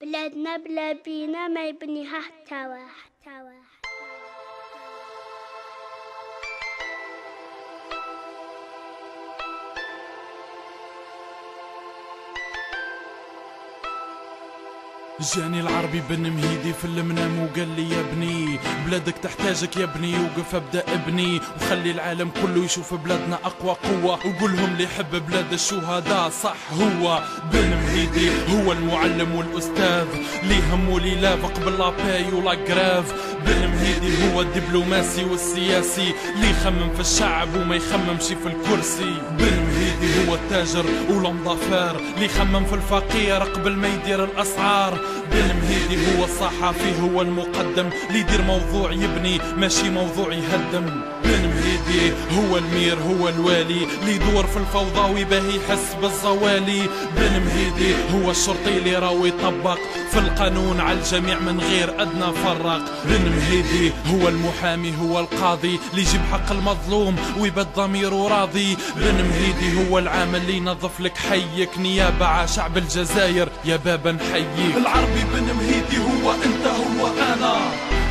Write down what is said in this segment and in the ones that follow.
بلادنا بلا بينا ما يبنيها حتى واحد. جاني العربي بن مهيدي في المنام وقال لي يا ابني بلادك تحتاجك يا ابني، وقف ابدا ابني وخلي العالم كله يشوف بلادنا اقوى قوة، وقولهم اللي يحب بلاد الشهداء صح هو بن مهيدي، هو المعلم والاستاذ لي هم ولي لافق باللاباي ولا كراف. بن مهيدي هو الدبلوماسي والسياسي اللي يخمم في الشعب وما يخممش في الكرسي. بن مهيدي هو التاجر والمضافر اللي يخمم في الفقير قبل ما يدير الاسعار. بن مهيدي هو الصحفي هو المقدم اللي يدير موضوع يبني ماشي موضوع يهدم. بن مهيدي هو المير هو الوالي اللي يدور في الفوضى ويباهي يحس بالزوالي. بن مهيدي هو الشرطي اللي راهو يطبق في القانون على الجميع من غير ادنى فرق. بن مهيدي هو المحامي هو القاضي اللي يجيب حق المظلوم ويبات ضميره راضي. بن مهيدي هو العامل اللي ينظف لك حيك نيابة على شعب الجزائر يا بابا نحييك. العربي بن مهيدي هو انت هو انا،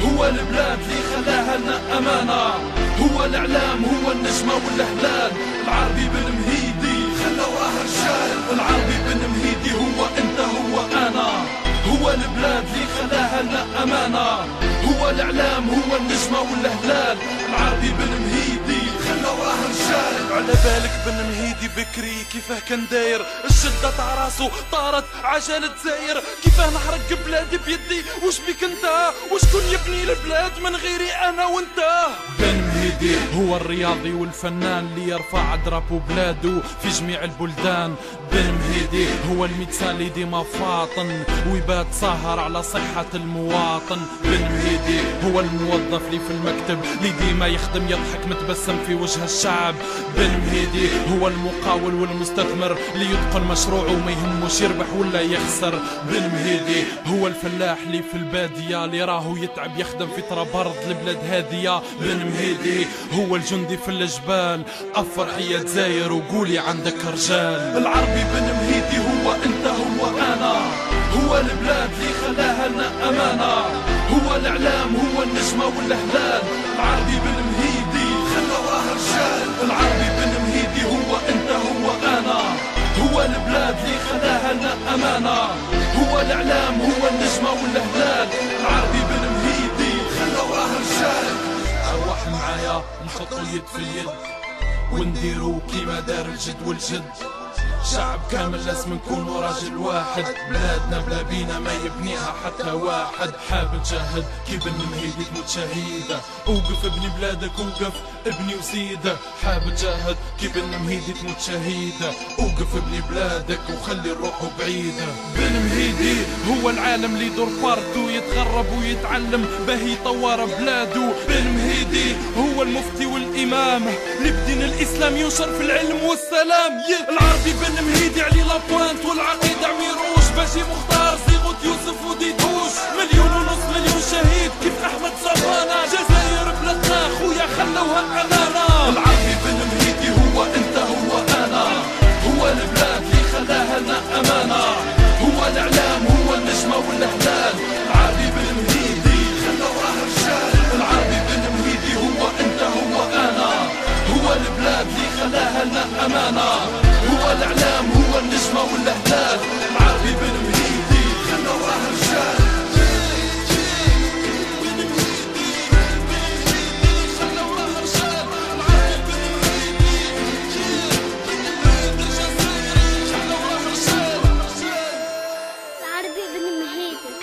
هو البلاد اللي خلاها لنا امانة، هو الاعلام هو النجمة والهلال. العربي بن مهيدي خلوها رجال. العربي بن مهيدي هو انت هو انا، هو البلاد اللي خلاها لنا امانة، هو الاعلام هو النجمة والهلال. العربي بن مهيدي خلوها رجال. على بالك بن مهيدي بكري كيفاه كان داير، الشدة تاع راسو طارت عجلة زاير، كيفاه نحرق بلادي بيدي وش بيك انت، وشكون يبني البلاد من غيري انا وانت. بن مهيدي هو الرياضي والفنان اللي يرفع درابو بلادو في جميع البلدان. بن مهيدي هو الميدسان اللي ديما فاطن ويبات سهر على صحة المواطن. بن مهيدي هو الموظف اللي في المكتب اللي ديما يخدم يضحك متبسم في وجه الشعب. بن مهيدي هو المقاول والمستثمر اللي يتقن مشروعه وما يهموش يربح ولا يخسر. بن مهيدي هو الفلاح اللي في البادية اللي راهو يتعب يخدم في تراب ارض البلاد هادية. بن مهيدي هو الجندي في الجبال افرح يا جزاير وقولي عندك رجال. العربي بن مهيدي هو انت هو انا، هو البلاد اللي خلاها لنا امانة، هو الاعلام هو النجمة والهلال. العربي بن مهيدي خلوها رجال. العربي بن مهيدي هو انت هو انا، هو البلاد اللي خلاها لنا امانة، هو الاعلام هو النجمة والهلال. العربي بن مهيدي خلوها رجال. ارواح معايا نحطو اليد في اليد ونديرو كيما دار الجد والجد، شعب كامل لازم نكونوا راجل واحد، بلادنا بلا بينا ما يبنيها حتى واحد. حاب تجاهد كي بن مهيدي تموت شهيدة، اوقف ابني بلادك اوقف ابني وزيدة. حاب تجاهد كي بن مهيدي تموت شهيدة، اوقف ابني بلادك وخلي الروح بعيدة. بن مهيدي هو العالم اللي يدور فرده يتغرب ويتعلم باهي يطور بلاده. بن مهيدي هو المفتي والامام اللي بدين الاسلام ينشر في العلم والسلام. العربي بن مهيدي علي لابوانت والعقيدة عميروش باجي مختار صيغة يوسف وديدوش. 1.5 مليون شهيد كيف احمد صبانة، جزائر بلادنا خويا خلوها امانة. العربي بن مهيدي هو انت هو انا، هو البلاد اللي خلاها لنا امانة، هو الاعلام هو النجمة والهلال. العربي بن مهيدي خلوها رجال. العربي بن مهيدي هو انت هو انا، هو البلاد اللي خلاها لنا امانة، هو الاعلام هو النجمة والهلال. العربي بن مهيدي خلوها رجال. العربي بن مهيدي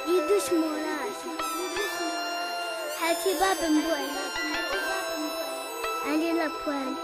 يدوش موراش هاتي باب مبوي علي لابوان.